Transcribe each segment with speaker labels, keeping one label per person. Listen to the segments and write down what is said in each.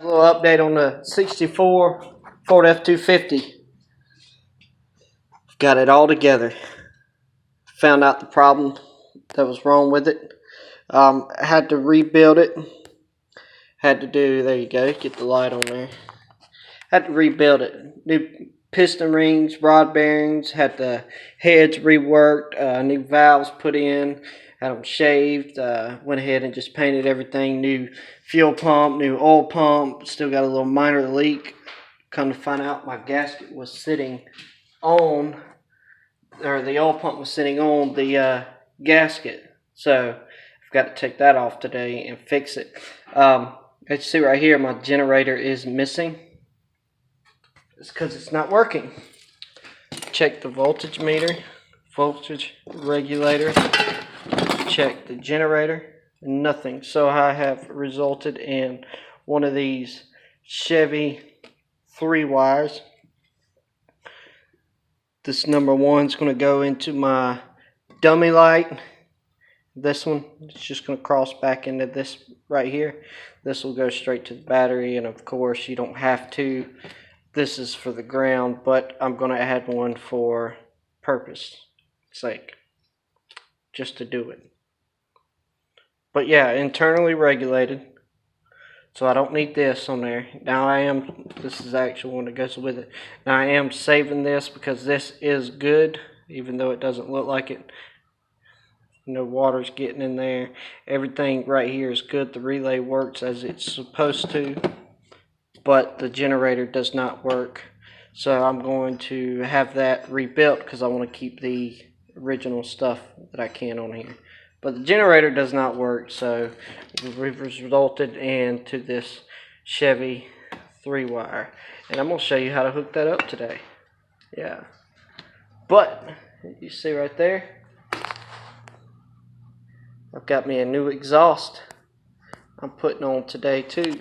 Speaker 1: A little update on the 64 Ford F250. Got it all together. Found out the problem that was wrong with it. Had to rebuild it. Had to do, there you go, get the light on there. Had to rebuild it. New piston rings, rod bearings, had the heads reworked, new valves put in, had them shaved, went ahead and just painted everything, new fuel pump, new oil pump, still got a little minor leak. Come to find out my gasket was sitting on, or the oil pump was sitting on the gasket. So I've got to take that off today and fix it. As you see right here, my generator is missing. It's because it's not working. Check the voltage meter, voltage regulator, check the generator, nothing. So I have resulted in one of these Chevy 3 wires. This number 1 is going to go into my dummy light. This one is just going to cross back into this right here. This will go straight to the battery, and of course you don't have to. This is for the ground, but I'm going to add one for purpose sake, just to do it. But yeah, internally regulated, so I don't need this on there. Now this is the actual one that goes with it. Now I am saving this because this is good, even though it doesn't look like it. No water's getting in there. Everything right here is good. The relay works as it's supposed to, but the generator does not work. So I'm going to have that rebuilt because I want to keep the original stuff that I can on here. But the generator does not work, so we've resulted into this Chevy 3 wire. And I'm going to show you how to hook that up today. Yeah. But, you see right there, I've got me a new exhaust I'm putting on today too.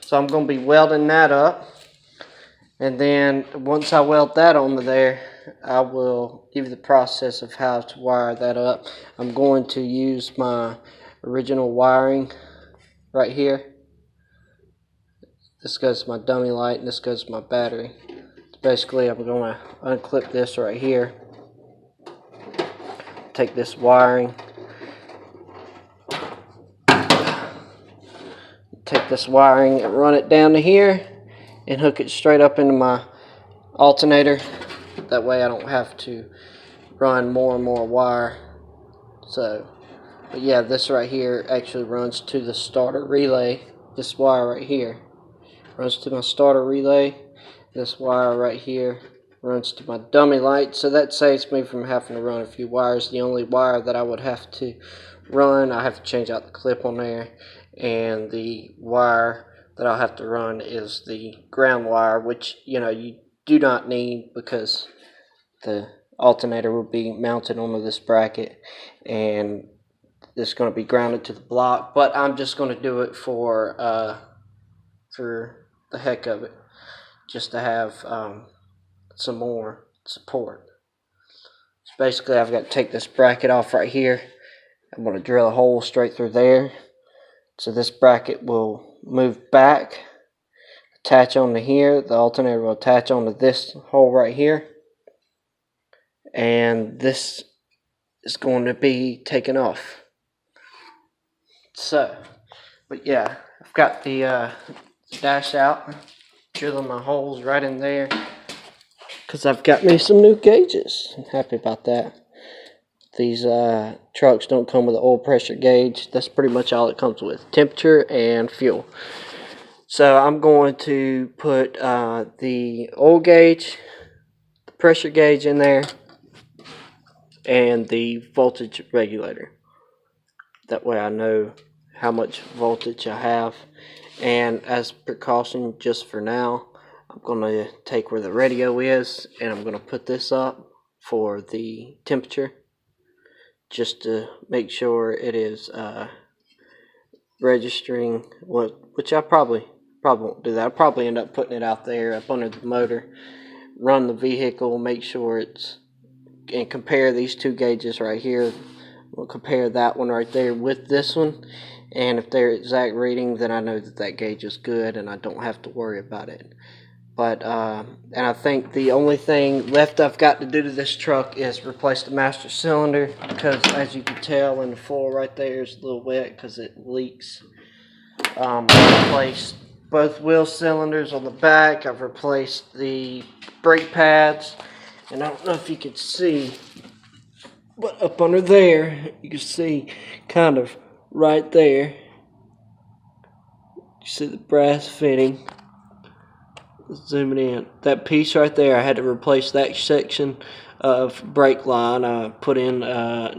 Speaker 1: So I'm going to be welding that up. And then once I weld that onto there, I will give you the process of how to wire that up. I'm going to use my original wiring right here. This goes to my dummy light and this goes to my battery. Basically, I'm going to unclip this right here. Take this wiring. Take this wiring and run it down to here and hook it straight up into my alternator. That way I don't have to run more and more wire. So, but yeah, this right here actually runs to the starter relay. This wire right here runs to my starter relay. This wire right here runs to my dummy light. So that saves me from having to run a few wires. The only wire that I would have to run, I have to change out the clip on there, and the wire that I'll have to run is the ground wire, which you do not need because the alternator will be mounted onto this bracket and this is going to be grounded to the block. But I'm just going to do it for the heck of it, just to have some more support. So basically I've got to take this bracket off right here. I'm going to drill a hole straight through there. So this bracket will move back, attach onto here. The alternator will attach onto this hole right here. And this is going to be taken off. So, but yeah, I've got the dash out, drilling my holes right in there because I've got me some new gauges. I'm happy about that. These trucks don't come with an oil pressure gauge. That's pretty much all it comes with, temperature and fuel. So I'm going to put the oil gauge, the pressure gauge in there, and the voltage regulator. That way I know how much voltage I have. And as precaution, just for now, I'm going to take where the radio is and I'm going to put this up for the temperature, just to make sure it is registering which I probably won't do that. I'll probably end up putting it out there up under the motor, run the vehicle, make sure it's, and compare these two gauges right here. We'll compare that one right there with this one and if they're exact reading, then I know that that gauge is good and I don't have to worry about it. But and I think the only thing left I've got to do to this truck is replace the master cylinder, because as you can tell in the floor right there is a little wet because it leaks. I've replaced both wheel cylinders on the back. I've replaced the brake pads, and I don't know if you can see, but up under there you can see kind of right there, you see the brass fitting. Zooming in, that piece right there, I had to replace that section of brake line. I put in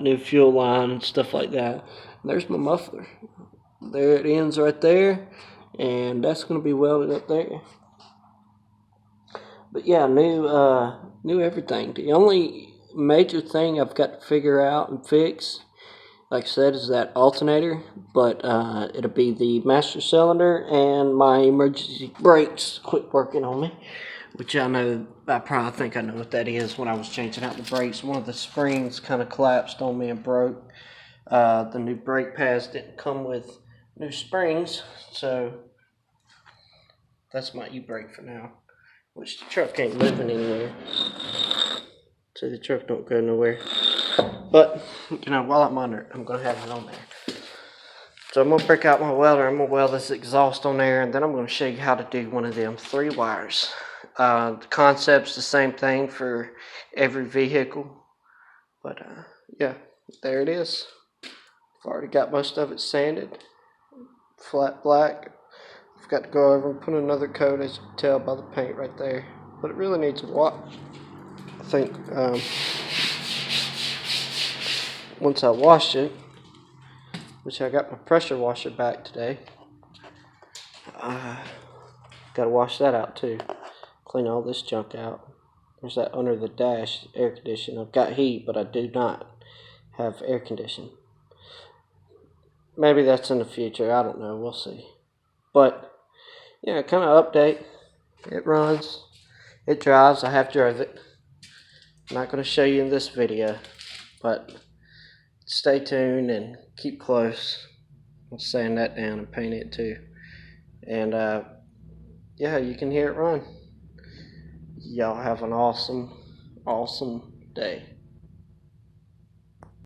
Speaker 1: new fuel line and stuff like that. And there's my muffler. There it ends right there, and that's going to be welded up there. But yeah, new everything. The only major thing I've got to figure out and fix, like I said, is that alternator. But it'll be the master cylinder, and my emergency brakes quit working on me, which I probably think I know what that is. When I was changing out the brakes, one of the springs kind of collapsed on me and broke. The new brake pads didn't come with new springs, so that's my e-brake for now, which the truck ain't moving anywhere, so the truck don't go nowhere. But while I'm under it, I'm gonna have it on there. So I'm gonna break out my welder. I'm gonna weld this exhaust on there, and then I'm gonna show you how to do one of them 3 wires. The concept's the same thing for every vehicle, but yeah, there it is. I've already got most of it sanded, flat black. I've got to go over and put another coat, as you can tell by the paint right there. But it really needs a wash. I think once I wash it, which I got my pressure washer back today, got to wash that out too. Clean all this junk out. There's that under the dash air conditioning. I've got heat, but I do not have air conditioning. Maybe that's in the future. I don't know. We'll see. But yeah, kind of update. It runs. It drives. I have drove it. I'm not going to show you in this video, but stay tuned and keep close. I'm sand that down and paint it too. And yeah, you can hear it run. Y'all have an awesome day.